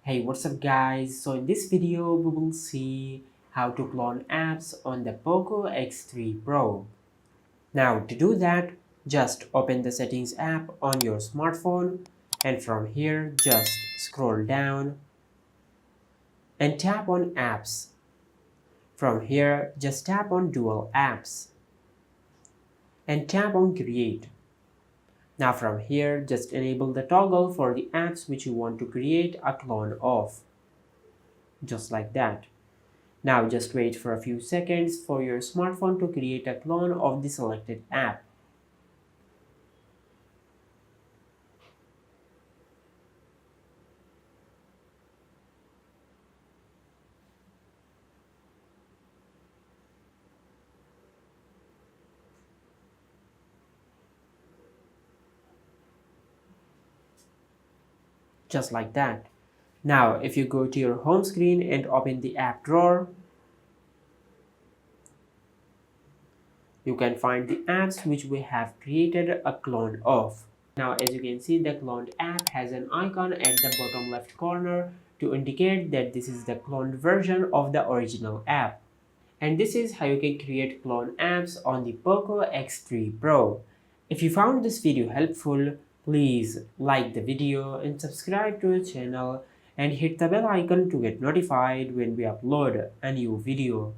Hey, what's up guys? So in this video we will see how to clone apps on the Poco X3 Pro. Now to do that, just open the settings app on your smartphone and from here just scroll down and tap on apps. From here just tap on dual apps and tap on create. Now from here just enable the toggle for the apps which you want to create a clone of. Just like that. Now just wait for a few seconds for your smartphone to create a clone of the selected app. Just like that. Now if you go to your home screen and open the app drawer, you can find the apps which we have created a clone of. Now as you can see, the cloned app has an icon at the bottom left corner to indicate that this is the cloned version of the original app. And this is how you can create clone apps on the Poco X3 Pro. If you found this video helpful, please like the video and subscribe to the channel and hit the bell icon to get notified when we upload a new video.